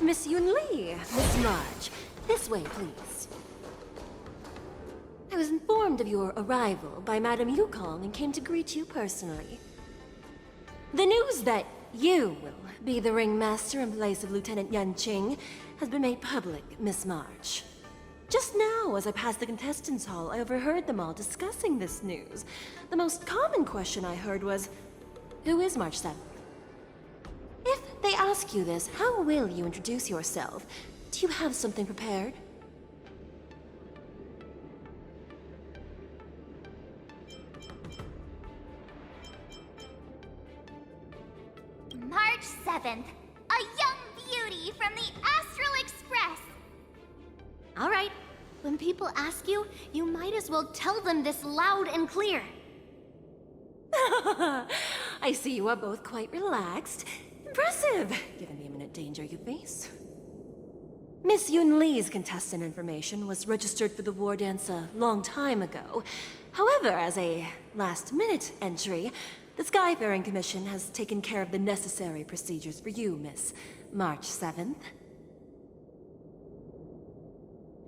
Miss Yunli, Miss March, this way, please. I was informed of your arrival by Madame Yukong and came to greet you personally. The news that you will be the ringmaster in place of Lieutenant Yanqing has been made public, Miss March. Just now, as I passed the contestants' hall, I overheard them all discussing this news. The most common question I heard was, who is March 7th? If they ask you this, how will you introduce yourself? Do you have something prepared? March 7th, a young beauty from the Astral Express. All right. When people ask you, you might as well tell them this loud and clear. I see you are both quite relaxed. Impressive, given the imminent danger you face. Miss Yunli's contestant information was registered for the war dance a long time ago. However, as a last-minute entry, the Skyfaring Commission has taken care of the necessary procedures for you, Miss March 7th.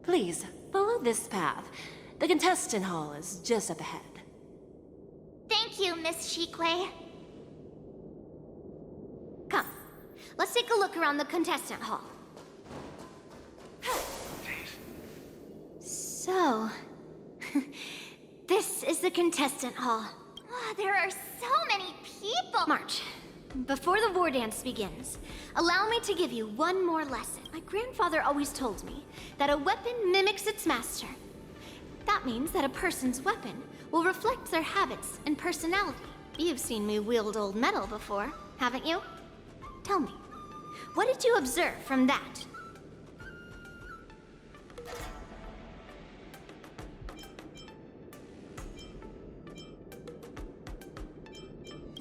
Please, follow this path. The contestant hall is just up ahead. Thank you, Miss Shikwe. Come, let's take a look around the contestant hall. So, this is the contestant hall. There are so many people. March, before the war dance begins, allow me to give you one more lesson. My grandfather always told me that a weapon mimics its master. That means that a person's weapon will reflect their habits and personality. You've seen me wield old metal before, haven't you? Tell me, what did you observe from that?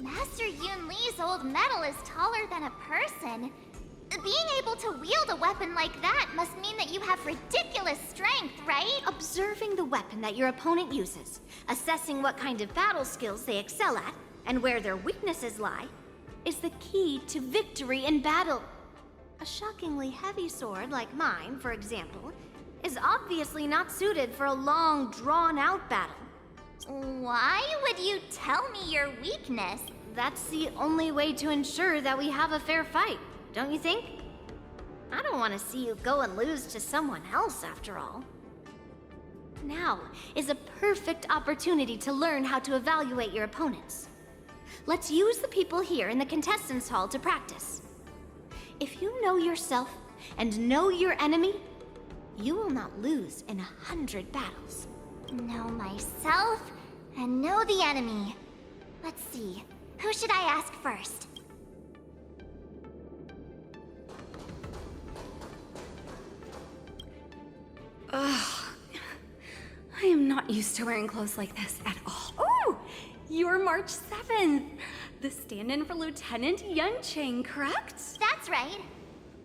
Master Yun Li's old metal is taller than a person. Being able to wield a weapon like that must mean that you have ridiculous strength, right? Observing the weapon that your opponent uses, assessing what kind of battle skills they excel at, and where their weaknesses lie, is the key to victory in battle. A shockingly heavy sword like mine, for example, is obviously not suited for a long, drawn-out battle. Why would you tell me your weakness? That's the only way to ensure that we have a fair fight, don't you think? I don't want to see you go and lose to someone else, after all. Now is a perfect opportunity to learn how to evaluate your opponents. Let's use the people here in the contestants' hall to practice. If you know yourself and know your enemy, you will not lose in 100 battles. Know myself and know the enemy. Let's see, who should I ask first? Ugh. I am not used to wearing clothes like this at all. Oh! You're March 7th! The stand-in for Lieutenant Yanqing, correct? That's right.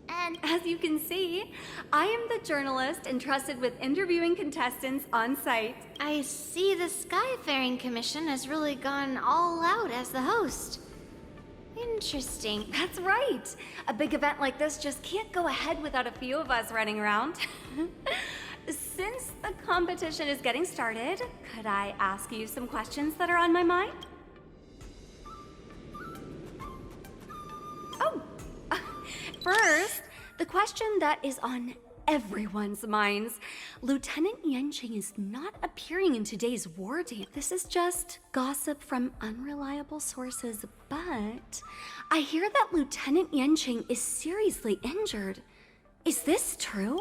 And As you can see, I am the journalist entrusted with interviewing contestants on site. I see the Skyfaring Commission has really gone all out as the host. Interesting. That's right! A big event like this just can't go ahead without a few of us running around. Since the competition is getting started, could I ask you some questions that are on my mind? Oh! First, the question that is on everyone's minds. Lieutenant Yanqing is not appearing in today's war dance. This is just gossip from unreliable sources, but I hear that Lieutenant Yanqing is seriously injured. Is this true?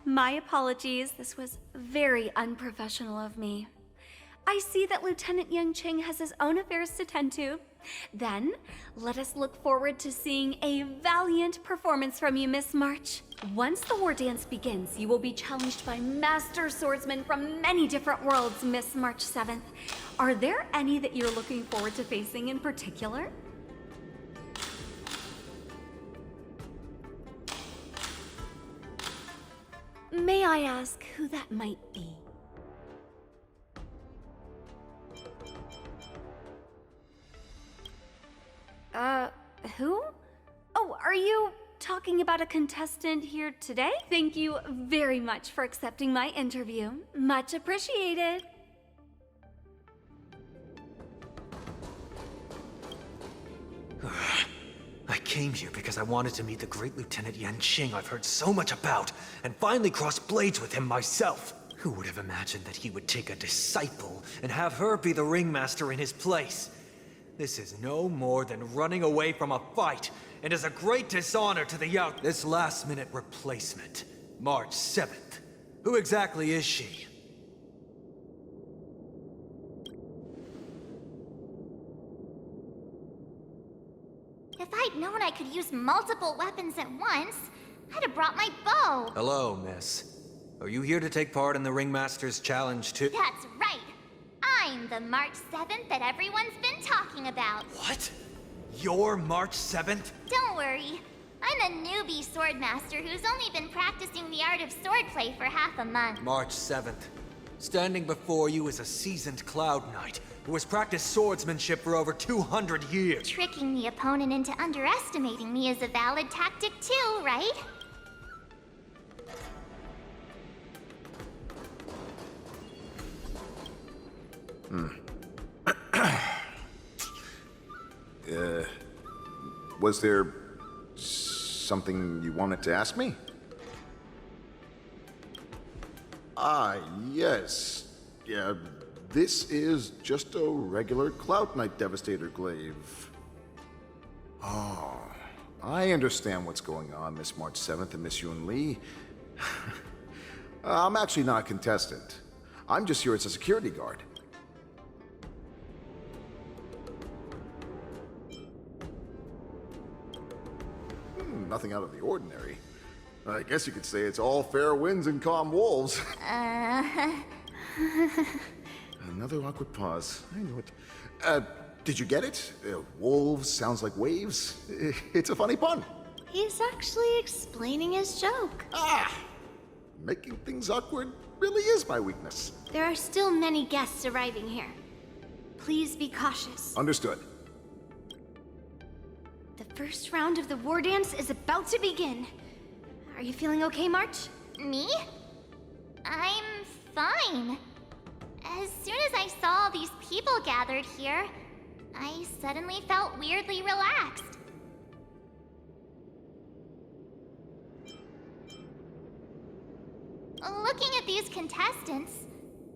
My apologies, this was very unprofessional of me. I see that Lieutenant Yanqing has his own affairs to tend to. Then, let us look forward to seeing a valiant performance from you, Miss March. Once the war dance begins, you will be challenged by master swordsmen from many different worlds, Miss March 7th. Are there any that you're looking forward to facing in particular? may I ask who that might be? Who? Oh, are you talking about a contestant here today? Thank you very much for accepting my interview. Much appreciated. I came here because I wanted to meet the great Lieutenant Yanqing I've heard so much about, and finally cross blades with him myself. Who would have imagined that he would take a disciple and have her be the ringmaster in his place? This is no more than running away from a fight, and is a great dishonor to the This last-minute replacement, March 7th. Who exactly is she? If I'd known I could use multiple weapons at once, I'd have brought my bow. Hello, miss. Are you here to take part in the Ringmaster's Challenge too? That's right. I'm the March 7th that everyone's been talking about. What? You're March 7th? Don't worry. I'm a newbie swordmaster who's only been practicing the art of swordplay for half a month. March 7th. Standing before you is a seasoned Cloud Knight who has practiced swordsmanship for over 200 years. Tricking the opponent into underestimating me is a valid tactic too, right? Was there something you wanted to ask me? Ah, yes. Yeah, this is just a regular Cloud Knight Devastator glaive. Oh, I understand what's going on, Miss March 7th and Miss Yun Li. I'm actually not a contestant. I'm just here as a security guard. Nothing out of the ordinary. I guess you could say it's all fair winds and calm wolves. Another awkward pause. I knew it. Did you get it? Wolves sounds like waves. It's a funny pun. He's actually explaining his joke. Ah! Making things awkward really is my weakness. There are still many guests arriving here. Please be cautious. Understood. The first round of the war dance is about to begin. Are you feeling okay, March? Me? I'm fine. As soon as I saw all these people gathered here, I suddenly felt weirdly relaxed. Looking at these contestants,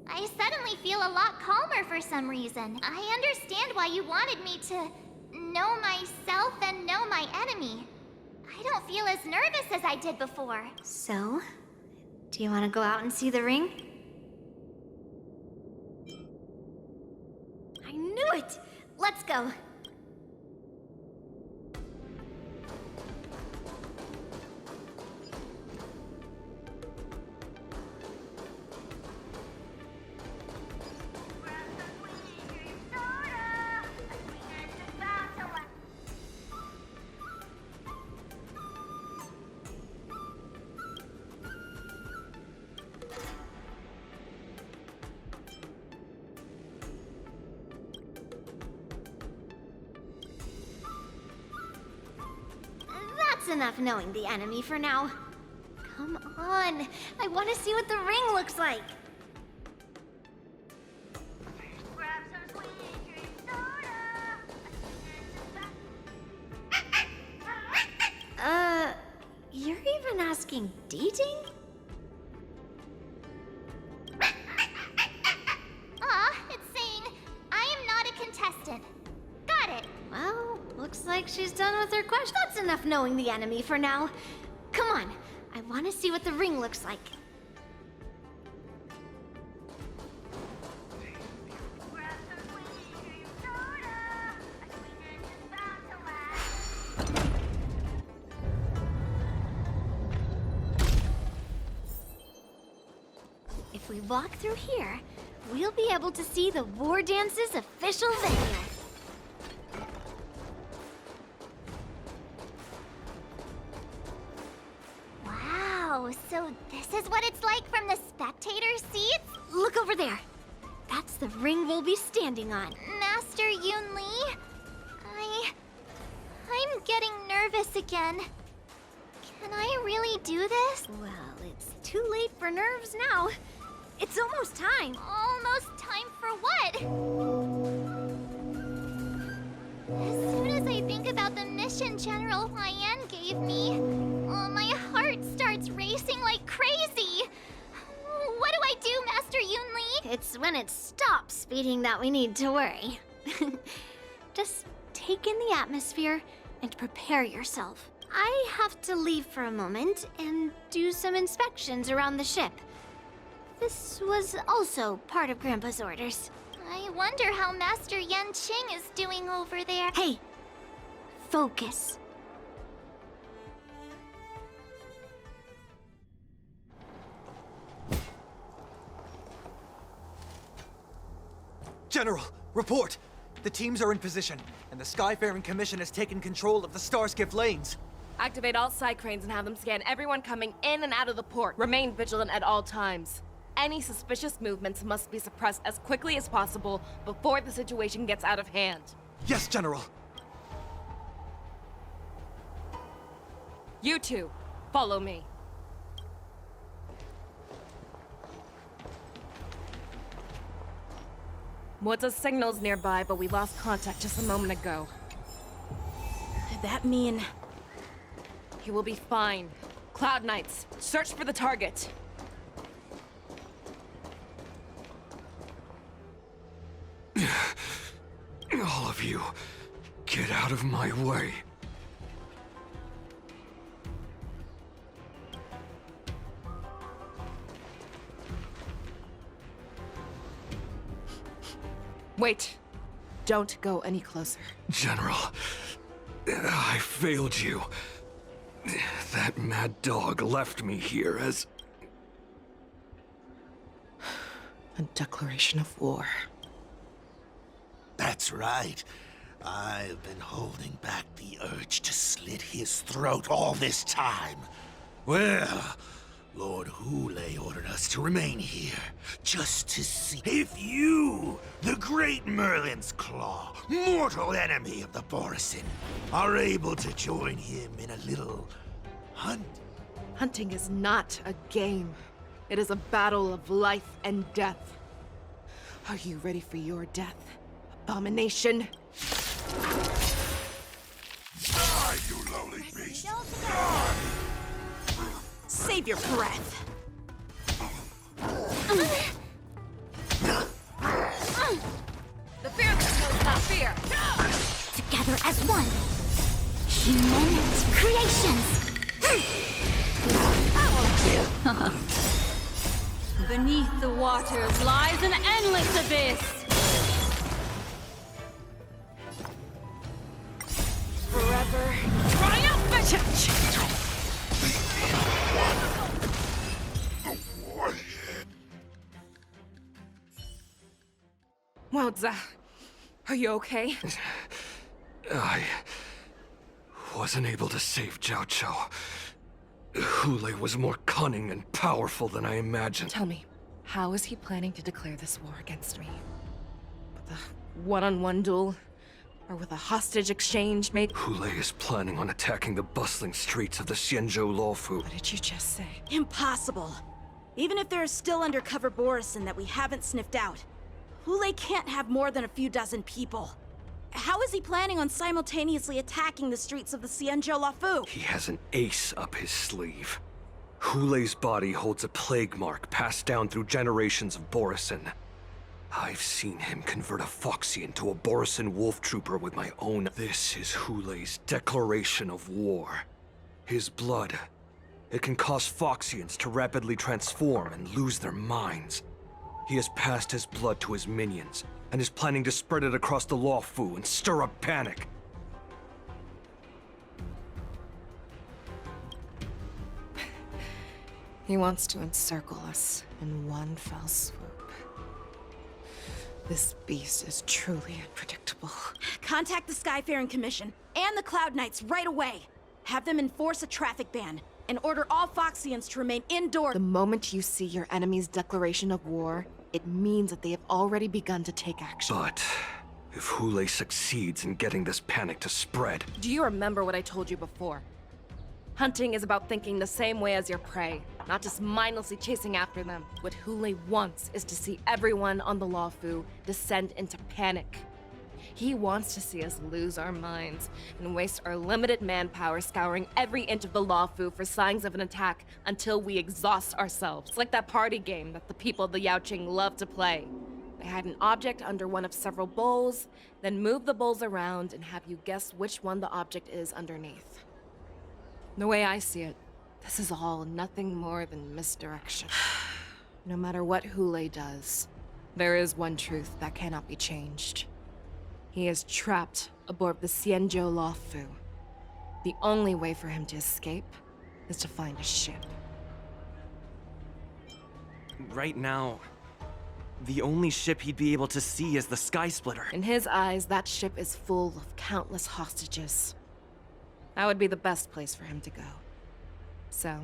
I suddenly feel a lot calmer for some reason. I understand why you wanted me to know myself and know my enemy. I don't feel as nervous as I did before. So, do you want to go out and see the ring? I knew it! Let's go. That's enough knowing the enemy for now. Come on, I want to see what the ring looks like. You're even asking dating? It's saying I am not a contestant. Got it. Well, looks like she's done with her question. That's enough knowing the enemy for now. Come on, I want to see what the ring looks like. If we walk through here, we'll be able to see the War Dance's official venue. Wow, Oh, so this is what it's like from the spectator seats? Look over there. That's the ring we'll be standing on. Master Yun Li? I'm getting nervous again. Can I really do this? Well, it's too late for nerves now. It's almost time. Almost time for what? As soon as I think about the mission General Huayan gave me, my heart starts racing like crazy. What do I do, Master Yun Li? It's when it stops beating that we need to worry. Just take in the atmosphere and prepare yourself. I have to leave for a moment and do some inspections around the ship. This was also part of Grandpa's orders. I wonder how Master Yanqing is doing over there. Hey, focus. General, report! The teams are in position, and the Skyfaring Commission has taken control of the Starskiff lanes. Activate all side cranes and have them scan everyone coming in and out of the port. Remain vigilant at all times. Any suspicious movements must be suppressed as quickly as possible before the situation gets out of hand. Yes, General. You two, follow me. Moza's signal's nearby, but we lost contact just a moment ago. Could that mean... He will be fine. Cloud Knights, search for the target. All of you, get out of my way. Wait. Don't go any closer. General, I failed you. That mad dog left me here as... A declaration of war. That's right. I've been holding back the urge to slit his throat all this time. Well, Lord Hule ordered us to remain here, just to see if you, the great Merlin's Claw, mortal enemy of the Borisin, are able to join him in a little hunt. Hunting is not a game. It is a battle of life and death. Are you ready for your death, abomination? Die, you lowly beast! Save your breath. The fearless knows not fear. Together as one. Human creations. Beneath the waters lies an endless abyss. Forever triumphant! Moza, are you okay? I wasn't able to save Jiao Chou. Hule was more cunning and powerful than I imagined. Tell me, how is he planning to declare this war against me? With a one-on-one duel? Or with a hostage exchange made? Hule is planning on attacking the bustling streets of the Xianzhou Luofu. What did you just say? Impossible. Even if there is still undercover Borisin that we haven't sniffed out, Hule can't have more than a few dozen people. How is he planning on simultaneously attacking the streets of the Xianzhou Luofu? He has an ace up his sleeve. Hule's body holds a plague mark passed down through generations of Borisin. I've seen him convert a Foxy into a Borisin wolf trooper with my own. This is Hule's declaration of war. His blood. It can cause Foxians to rapidly transform and lose their minds. He has passed his blood to his minions, and is planning to spread it across the Luofu and stir up panic. He wants to encircle us in one fell swoop. This beast is truly unpredictable. Contact the Skyfaring Commission and the Cloud Knights right away. Have them enforce a traffic ban and order all Foxians to remain indoors. The moment you see your enemy's declaration of war, it means that they have already begun to take action. But if Hule succeeds in getting this panic to spread, Do you remember what I told you before? Hunting is about thinking the same way as your prey, not just mindlessly chasing after them. What Hule wants is to see everyone on the Lawfu descend into panic. He wants to see us lose our minds and waste our limited manpower scouring every inch of the Lawfu for signs of an attack until we exhaust ourselves. It's like that party game that the people of the Yaoqing love to play. They hide an object under one of several bowls, then move the bowls around and have you guess which one the object is underneath. The way I see it, this is all nothing more than misdirection. No matter what Hule does, there is one truth that cannot be changed. He is trapped aboard the Xianzhou Lawfu. The only way for him to escape is to find a ship. Right now, the only ship he'd be able to see is the Sky Splitter. In his eyes, that ship is full of countless hostages. That would be the best place for him to go. So,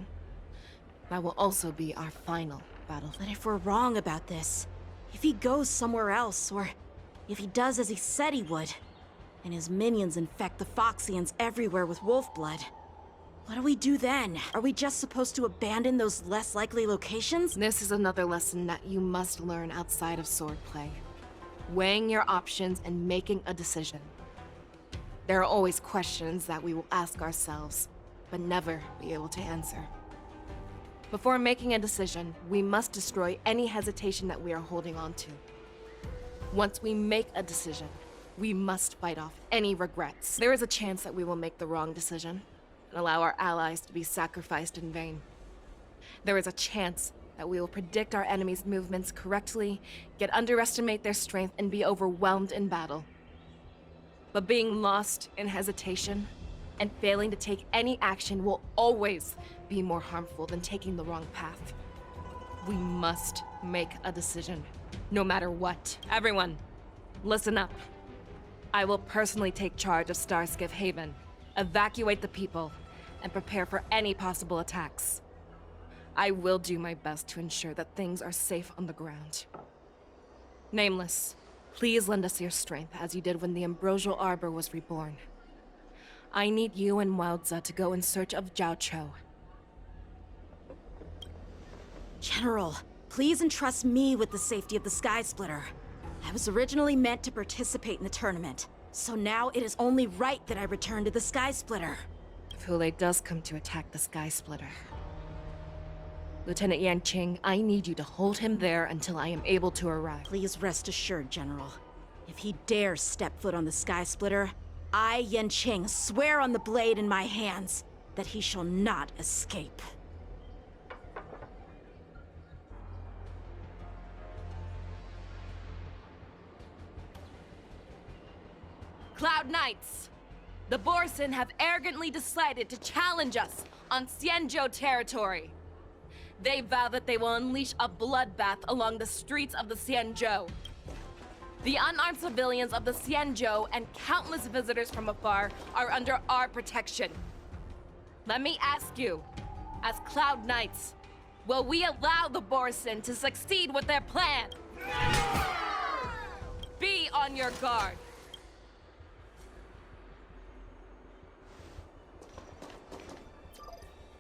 that will also be our final battle. But if we're wrong about this, if he goes somewhere else, or if he does as he said he would, and his minions infect the Foxians everywhere with wolf blood, what do we do then? Are we just supposed to abandon those less likely locations? This is another lesson that you must learn outside of swordplay. Weighing your options and making a decision. There are always questions that we will ask ourselves, but never be able to answer. Before making a decision, we must destroy any hesitation that we are holding on to. Once we make a decision, we must fight off any regrets. There is a chance that we will make the wrong decision and allow our allies to be sacrificed in vain. There is a chance that we will predict our enemy's movements correctly, yet underestimate their strength and be overwhelmed in battle. But being lost in hesitation and failing to take any action will always be more harmful than taking the wrong path. We must make a decision, no matter what. Everyone, listen up. I will personally take charge of Starskiff Haven, evacuate the people, and prepare for any possible attacks. I will do my best to ensure that things are safe on the ground. Nameless, please lend us your strength as you did when the Ambrosial Arbor was reborn. I need you and Wildza to go in search of Jiao Cho. General, please entrust me with the safety of the Sky Splitter. I was originally meant to participate in the tournament, so now it is only right that I return to the Sky Splitter. If Hule does come to attack the Sky Splitter, Lieutenant Yanqing, I need you to hold him there until I am able to arrive. Please rest assured, General. If he dares step foot on the Sky Splitter, I, Yanqing, swear on the blade in my hands that he shall not escape. Cloud Knights! The Borson have arrogantly decided to challenge us on Xianzhou territory. They vow that they will unleash a bloodbath along the streets of the Xianzhou. The unarmed civilians of the Xianzhou and countless visitors from afar are under our protection. Let me ask you, as Cloud Knights, will we allow the Borson to succeed with their plan? Be on your guard.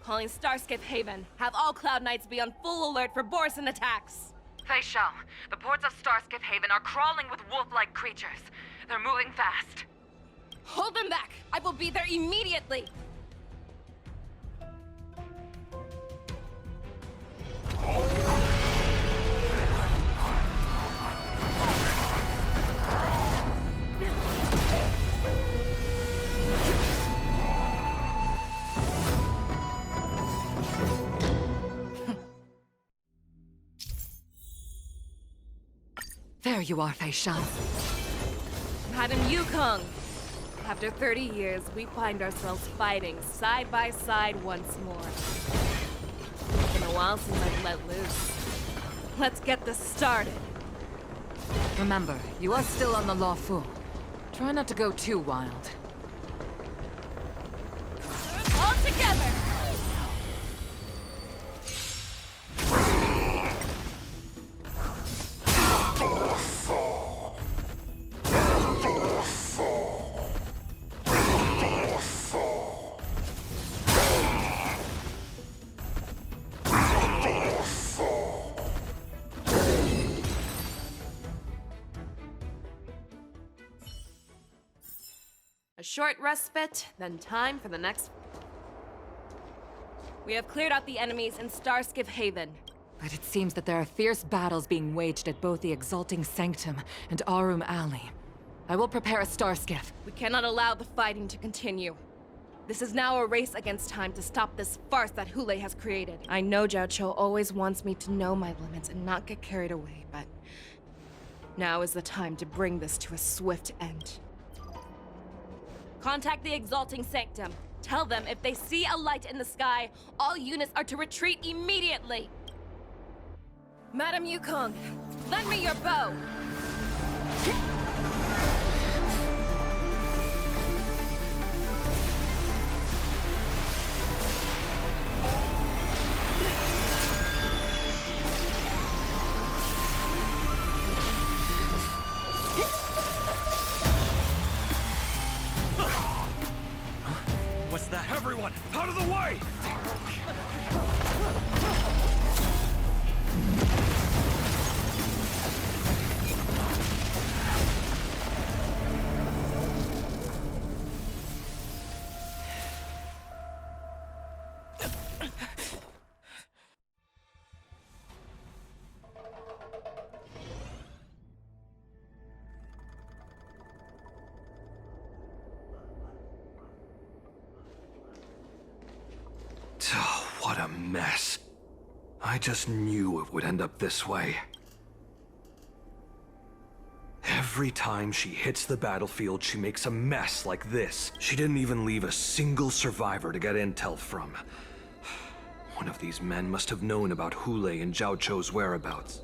Calling Starskiff Haven. Have all Cloud Knights be on full alert for Borson attacks. Fei Shao, the ports of Starskiff Haven are crawling with wolf-like creatures. They're moving fast. Hold them back! I will be there immediately! There you are, Fei Shao. Madam Yukong! After 30 years, we find ourselves fighting side by side once more. It's been a while since I've let loose. Let's get this started. Remember, you are still on the Lawfu. Try not to go too wild. together! A short respite, then time for the next. We have cleared out the enemies in Starskiff Haven. But it seems that there are fierce battles being waged at both the Exalting Sanctum and Arum Alley. I will prepare a Starskiff. We cannot allow the fighting to continue. This is now a race against time to stop this farce that Hule has created. I know Zhao Cho always wants me to know my limits and not get carried away, but now is the time to bring this to a swift end. Contact the Exalting Sanctum. Tell them if they see a light in the sky, all units are to retreat immediately. Madam Yukong, lend me your bow. What's that? Everyone, out of the way! Oh, what a mess. I just knew it would end up this way. Every time she hits the battlefield, she makes a mess like this. She didn't even leave a single survivor to get intel from. One of these men must have known about Hule and Zhao Cho's whereabouts.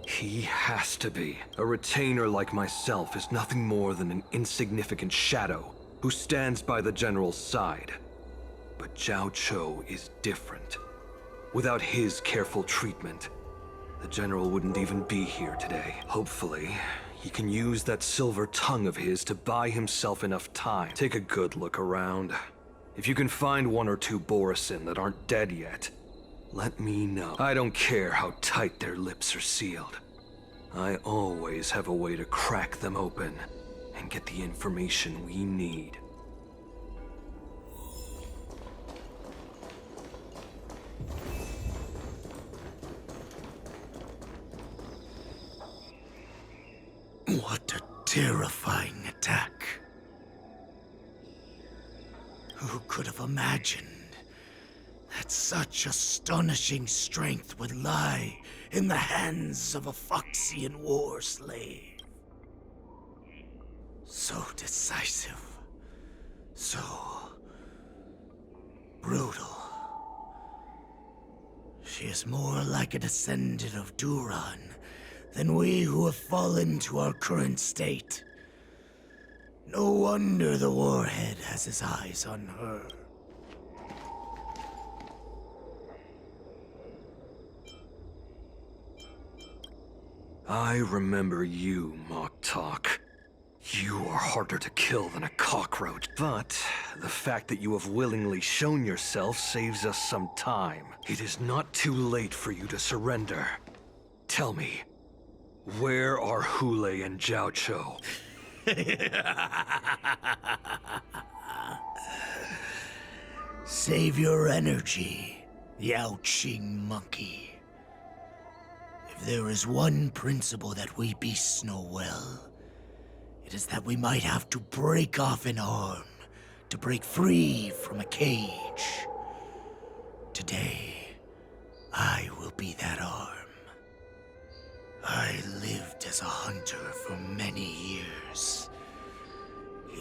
He has to be. A retainer like myself is nothing more than an insignificant shadow who stands by the general's side. But Zhao Cho is different. Without his careful treatment, the general wouldn't even be here today. Hopefully, he can use that silver tongue of his to buy himself enough time. Take a good look around. If you can find one or two Borisin that aren't dead yet, let me know. I don't care how tight their lips are sealed. I always have a way to crack them open and get the information we need. What a terrifying attack. Who could have imagined that such astonishing strength would lie in the hands of a Foxian war slave? So decisive, so brutal. She is more like a descendant of Duran than we who have fallen to our current state. No wonder the Warhead has his eyes on her. I remember you, Mock Talk. You are harder to kill than a cockroach, but the fact that you have willingly shown yourself saves us some time. It is not too late for you to surrender. Tell me, where are Hule and Zhao Cho? Save your energy, Yao Qing monkey. If there is one principle that we beasts know well, it is that we might have to break off an arm to break free from a cage. Today, I will be that arm. I lived as a hunter for many years,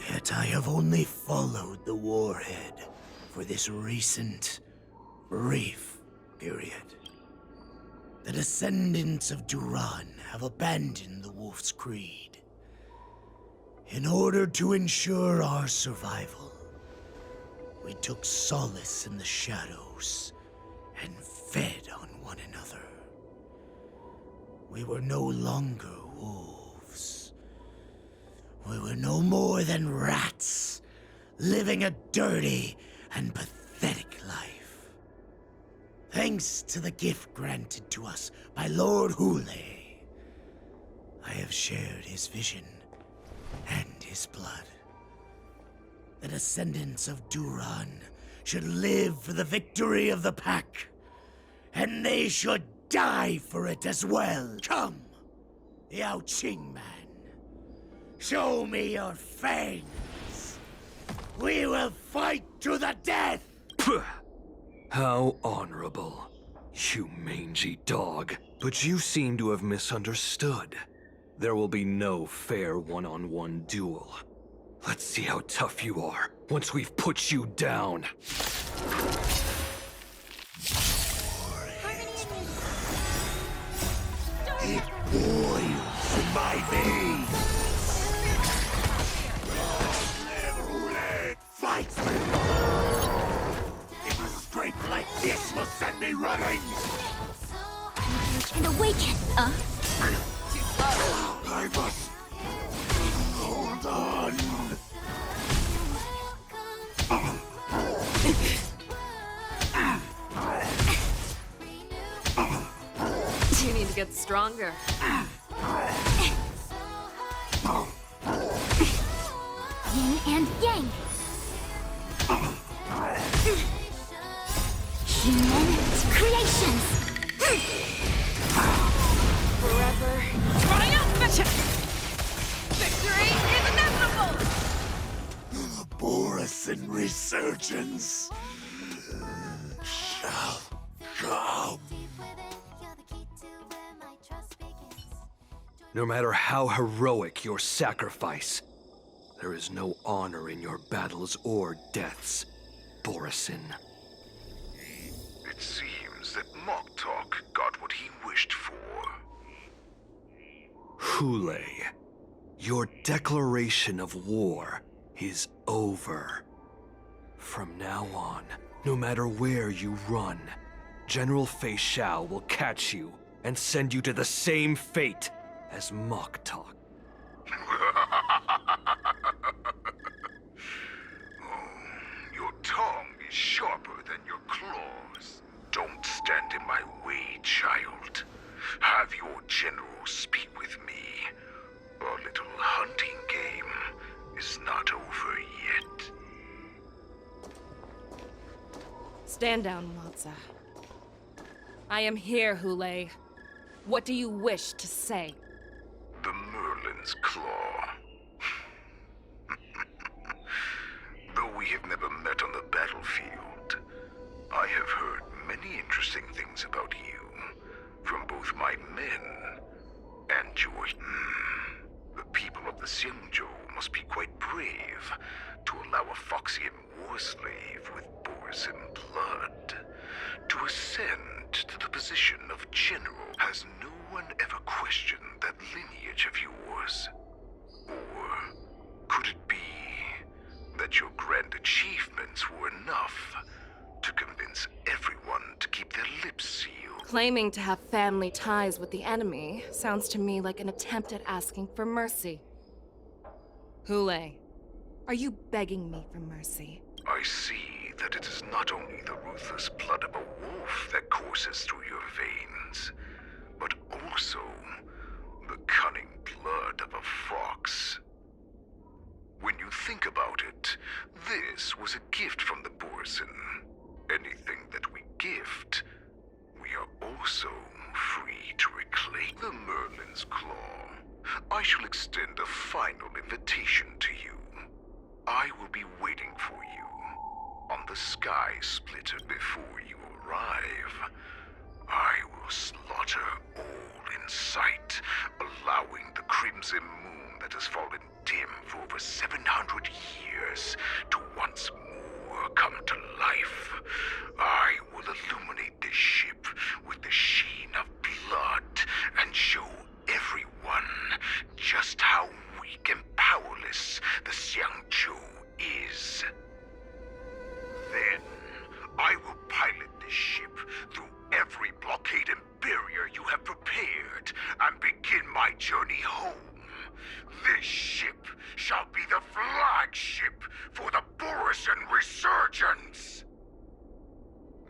yet I have only followed the Warhead for this recent, brief period. The descendants of Duran have abandoned the Wolf's Creed. In order to ensure our survival, we took solace in the shadows and fed on one another. We were no longer wolves. We were no more than rats, living a dirty and pathetic life. Thanks to the gift granted to us by Lord Hule, I have shared his vision and his blood. The descendants of Duran should live for the victory of the pack, and they should die for it as well. Come, Yao Qing man. Show me your fangs. We will fight to the death! How honorable, you mangy dog. But you seem to have misunderstood. There will be no fair one-on-one duel. Let's see how tough you are once we've put you down. It boils in my veins! Fight me! If a strength like this will send me running! And awaken! I must... hold on! You need to get stronger. Yin and yang! Human creations! Forever triumphant! Victory is inevitable! The Borisin resurgence shall come. No matter how heroic your sacrifice, there is no honor in your battles or deaths, Borisin. It seems that Moktok got what he wished for. Hule, your declaration of war is over. From now on, no matter where you run, General Fei Xiao will catch you and send you to the same fate as Moktok. Your tongue is sharper than your claws. Don't stand in my way, child. Have your general speak with me. Our little hunting game is not over yet. Stand down, Watsa. I am here, Hule. What do you wish to say? The Merlin's Claw. Though we have never met on the battlefield, I have heard many interesting things about you from both my men and your... The people of the Xiangzhou must be quite brave to allow a Foxian war slave with Borisin blood to ascend to the position of general. Has no one ever questioned that lineage of yours? Or could it be that your grand achievements were enough to convince everyone to keep their lips sealed? Claiming to have family ties with the enemy sounds to me like an attempt at asking for mercy. Hule, are you begging me for mercy? I see that it is not only the ruthless blood of a wolf that courses through your veins, but also the cunning blood of a fox. When you think about it, this was a gift from the Borisin. Anything that we gift, we are also free to reclaim. The Merlin's Claw. I shall extend a final invitation to you. I will be waiting for you on the Sky Splitter before you arrive. I will slaughter all in sight, allowing the crimson moon that has fallen dim for over 700 years to once more come to life. I will illuminate this ship with the sheen of blood and show everyone just how weak and powerless the Xiangzhou is. resurgence!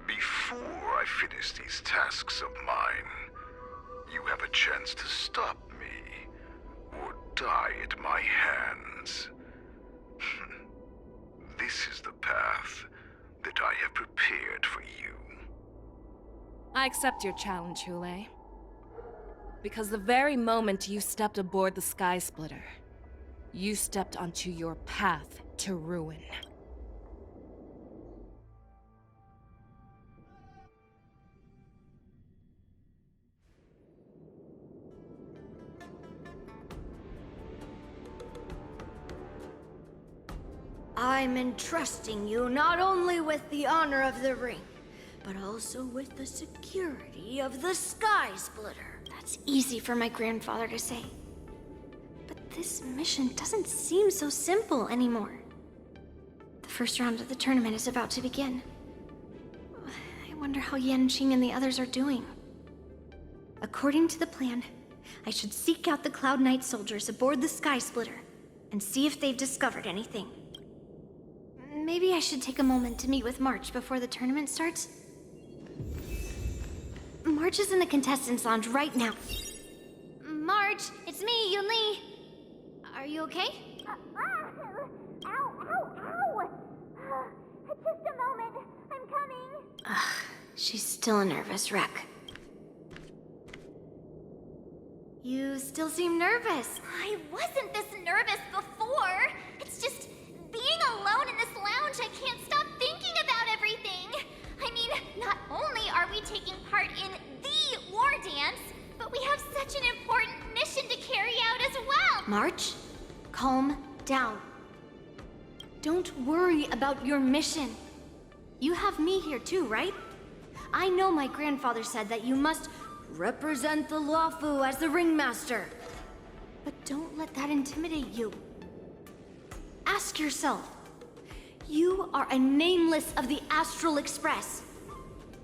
Before I finish these tasks of mine, you have a chance to stop me, or die at my hands. This is the path that I have prepared for you. I accept your challenge, Hule. Because the very moment you stepped aboard the Sky Splitter, you stepped onto your path to ruin. I'm entrusting you not only with the honor of the ring, but also with the security of the Sky Splitter. That's easy for my grandfather to say. But this mission doesn't seem so simple anymore. The first round of the tournament is about to begin. I wonder how Yanqing and the others are doing. According to the plan, I should seek out the Cloud Knight soldiers aboard the Sky Splitter and see if they've discovered anything. Maybe I should take a moment to meet with March before the tournament starts. March is in the contestants' lounge right now. March, it's me, Yunli. Are you okay? Ow, ow, ow! Just a moment, I'm coming. She's still a nervous wreck. You still seem nervous. I wasn't this nervous before. It's just being alone in this lounge, I can't stop thinking about everything. I mean, not only are we taking part in the war dance, but we have such an important mission to carry out as well. March, calm down. Don't worry about your mission. You have me here too, right? I know my grandfather said that you must represent the Luofu as the ringmaster. But don't let that intimidate you. Ask yourself, you are a nameless of the Astral Express.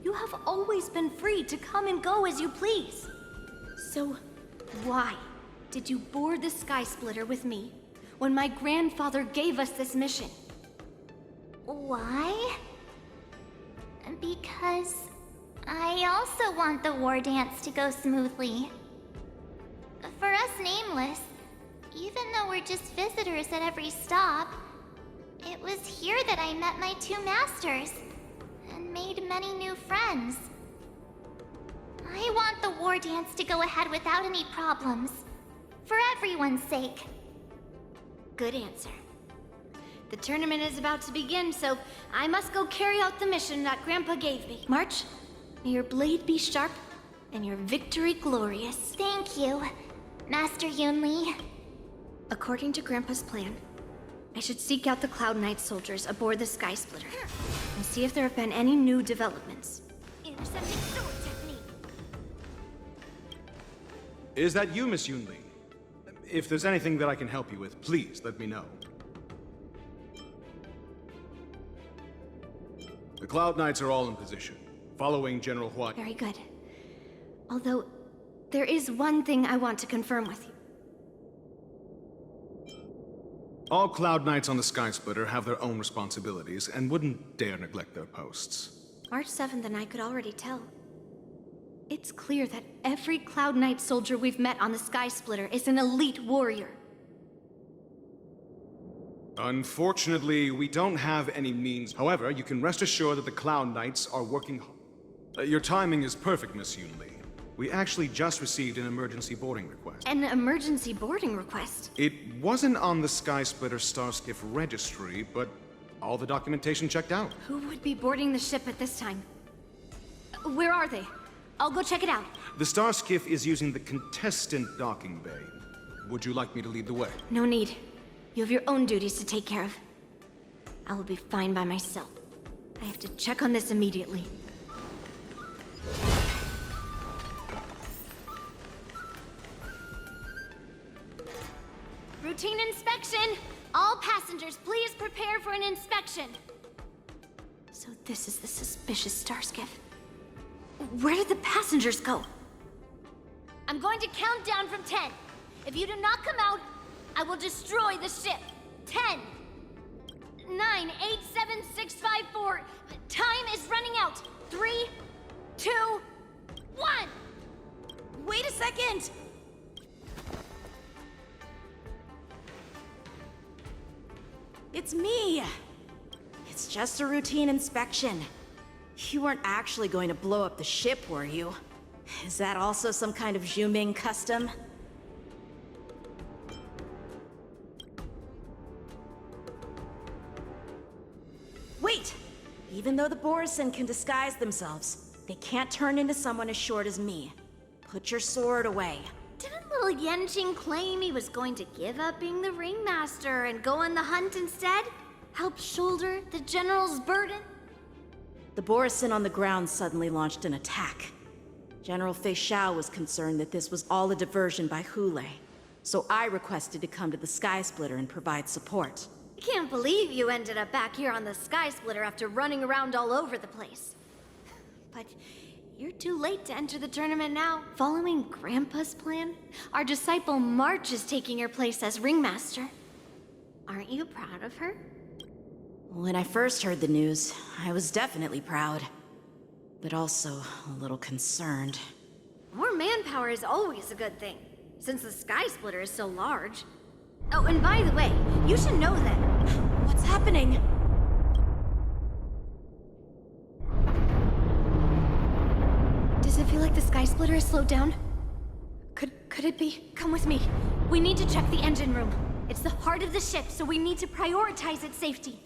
You have always been free to come and go as you please. So why did you board the Sky Splitter with me when my grandfather gave us this mission? Why? Because I also want the war dance to go smoothly. For us Nameless, even though we're just visitors at every stop, it was here that I met my two masters and made many new friends. I want the war dance to go ahead without any problems, for everyone's sake. Good answer. The tournament is about to begin, so I must go carry out the mission that Grandpa gave me. March, may your blade be sharp and your victory glorious. Thank you, Master Yunli. According to Grandpa's plan, I should seek out the Cloud Knight soldiers aboard the Sky Splitter and see if there have been any new developments. Intercepting sword technique. Is that you, Miss Yunli? If there's anything that I can help you with, please let me know. The Cloud Knights are all in position, following General Hua. Very good. Although, there is one thing I want to confirm with you. All Cloud Knights on the Sky Splitter have their own responsibilities and wouldn't dare neglect their posts. March 7th and I could already tell. It's clear that every Cloud Knight soldier we've met on the Sky Splitter is an elite warrior. Unfortunately, we don't have any means. However, you can rest assured that the Cloud Knights are working your timing is perfect, Miss Yunli. We actually just received an emergency boarding request. An emergency boarding request? It wasn't on the Sky Splitter Starskiff registry, but all the documentation checked out. Who would be boarding the ship at this time? Where are they? I'll go check it out. The Starskiff is using the contestant docking bay. Would you like me to lead the way? No need. You have your own duties to take care of. I will be fine by myself. I have to check on this immediately. Routine inspection! All passengers, please prepare for an inspection! So this is the suspicious Starskiff. Where did the passengers go? I'm going to count down from 10. If you do not come out, I will destroy the ship. 10, 987-654. Time is running out. 3, 2, 1. Wait a second! It's me! It's just a routine inspection. You weren't actually going to blow up the ship, were you? Is that also some kind of Zhuming custom? Wait! Even though the Borison can disguise themselves, they can't turn into someone as short as me. Put your sword away. Didn't little Yanqing claim he was going to give up being the ringmaster and go on the hunt instead? Help shoulder the general's burden? The Borison on the ground suddenly launched an attack. General Fei Xiao was concerned that this was all a diversion by Hule, so I requested to come to the Sky Splitter and provide support. I can't believe you ended up back here on the Sky Splitter after running around all over the place. But you're too late to enter the tournament now. Following Grandpa's plan, our disciple March is taking your place as ringmaster. Aren't you proud of her? When I first heard the news, I was definitely proud, but also a little concerned. More manpower is always a good thing, since the Sky Splitter is so large. Oh, and by the way, you should know that... What's happening? Does it feel like the Sky Splitter is slowed down? Could it be? Come with me. We need to check the engine room. It's the heart of the ship, so we need to prioritize its safety.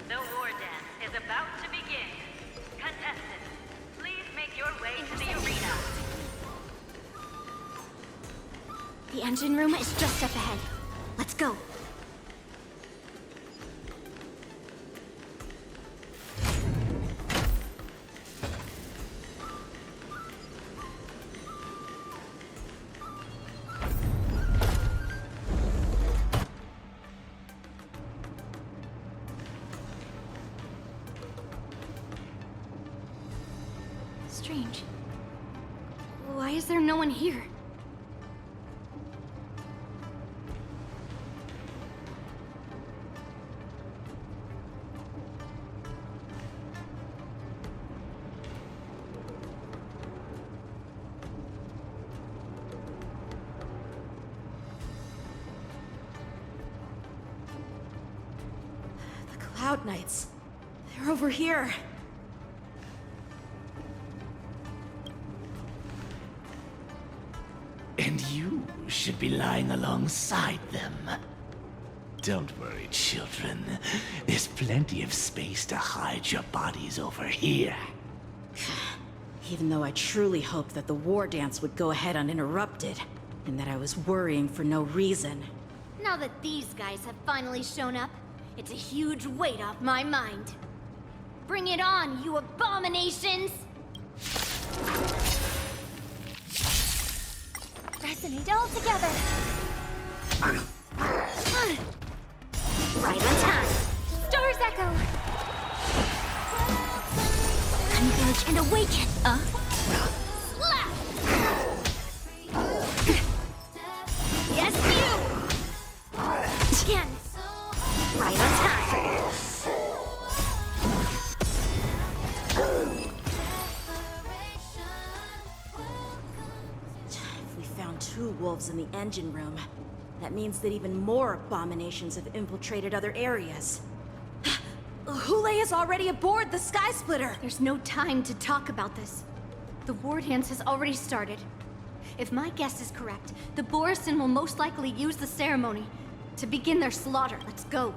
The war dance is about to begin. Contestants, please make your way to the arena. The engine room is just up ahead. Let's go. Strange. Why is there no one here? The Cloud Knights. They're over here. And you should be lying alongside them. Don't worry, children. There's plenty of space to hide your bodies over here. Even though I truly hoped that the war dance would go ahead uninterrupted, and that I was worrying for no reason. Now that these guys have finally shown up, it's a huge weight off my mind. Bring it on, you abominations! Resonate all together! Right on time! Stars echo! Converge and awaken! Slap! Yes, you! Again! Right on time! Two wolves in the engine room. That means that even more abominations have infiltrated other areas. Hule is already aboard the Sky Splitter! There's no time to talk about this. The war dance has already started. If my guess is correct, the Borison will most likely use the ceremony to begin their slaughter. Let's go.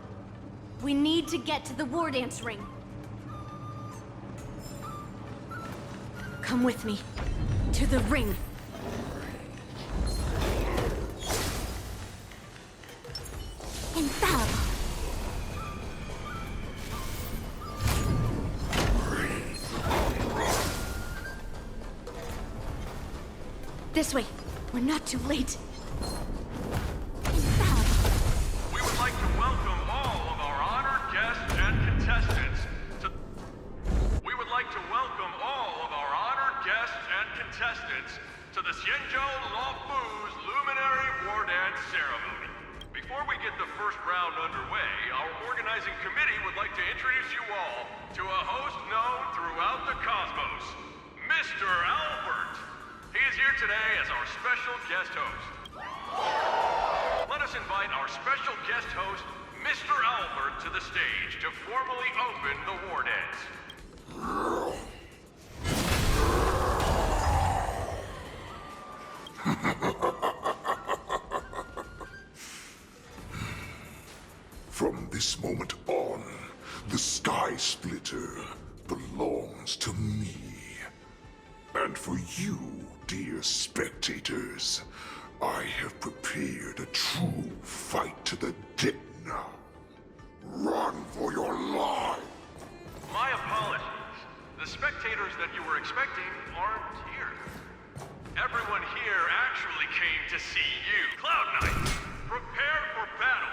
We need to get to the war dance ring. Come with me. To the ring. Infallible. This way. We're not too late. Infallible. We would like to welcome all of our honored guests and contestants to... We would like to welcome all of our honored guests and contestants to the Xianzhou Luofu's Lumen ceremony. Before we get the first round underway, our organizing committee would like to introduce you all to a host known throughout the cosmos, Mr. Albert. He is here today as our special guest host. Let us invite our special guest host, Mr. Albert, to the stage to formally open the war dance. From this moment on, the Sky Splitter belongs to me. And for you, dear spectators, I have prepared a true fight to the death now. Run for your life! My apologies. The spectators that you were expecting aren't here. Everyone here actually came to see you. Cloud Knight, prepare for battle.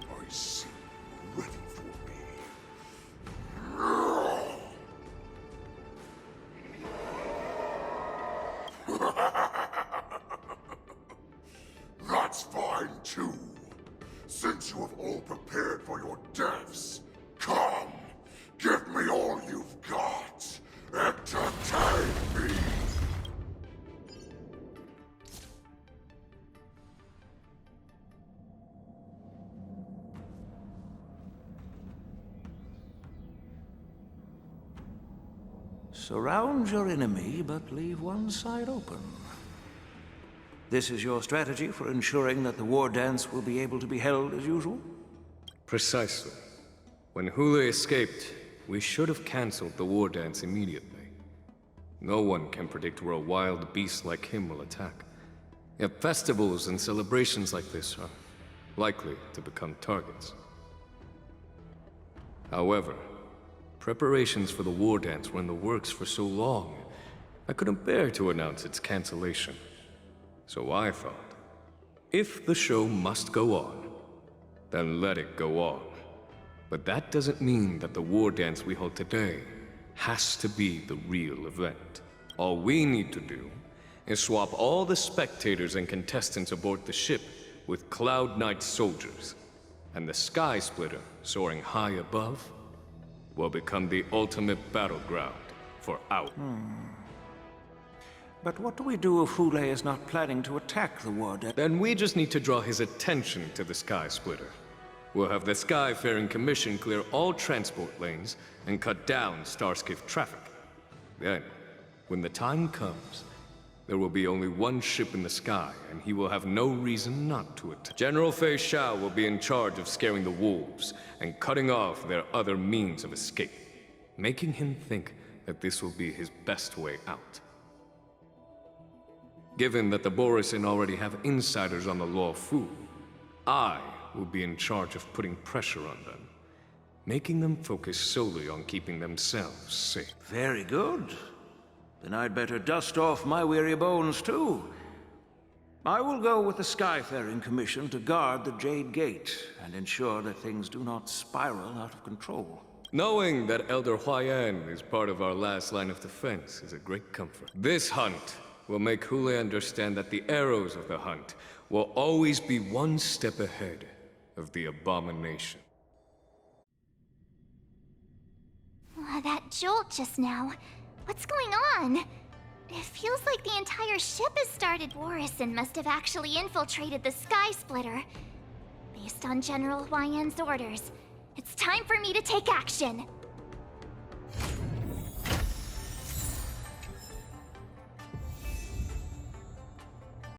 I see you ready for me. That's fine too. Since you have all prepared for your deaths, come, give me all you've got. Entertain me. Surround your enemy, but leave one side open. This is your strategy for ensuring that the war dance will be able to be held as usual? Precisely. When Hule escaped, we should have cancelled the war dance immediately. No one can predict where a wild beast like him will attack. Yet festivals and celebrations like this are likely to become targets. However, preparations for the war dance were in the works for so long, I couldn't bear to announce its cancellation. So I thought, if the show must go on, then let it go on. But that doesn't mean that the war dance we hold today has to be the real event. All we need to do is swap all the spectators and contestants aboard the ship with Cloud Knight soldiers, and the Sky Splitter, soaring high above, will become the ultimate battleground for our... But what do we do if Hule is not planning to attack the war dance? Then we just need to draw his attention to the Sky Splitter. We'll have the Skyfaring Commission clear all transport lanes and cut down Starskiff traffic. Then, when the time comes, there will be only one ship in the sky, and he will have no reason not to attack. General Fei Shao will be in charge of scaring the wolves and cutting off their other means of escape, making him think that this will be his best way out. Given that the Borisin already have insiders on the Law Fu, I will be in charge of putting pressure on them, making them focus solely on keeping themselves safe. Very good. Then I'd better dust off my weary bones too. I will go with the Skyfaring Commission to guard the Jade Gate and ensure that things do not spiral out of control. Knowing that Elder Huayan is part of our last line of defense is a great comfort. This hunt will make Hule understand that the arrows of the hunt will always be one step ahead of the abomination. That jolt just now. What's going on? It feels like the entire ship has started. Warrison must have actually infiltrated the Sky Splitter. Based on General Huayan's orders, it's time for me to take action.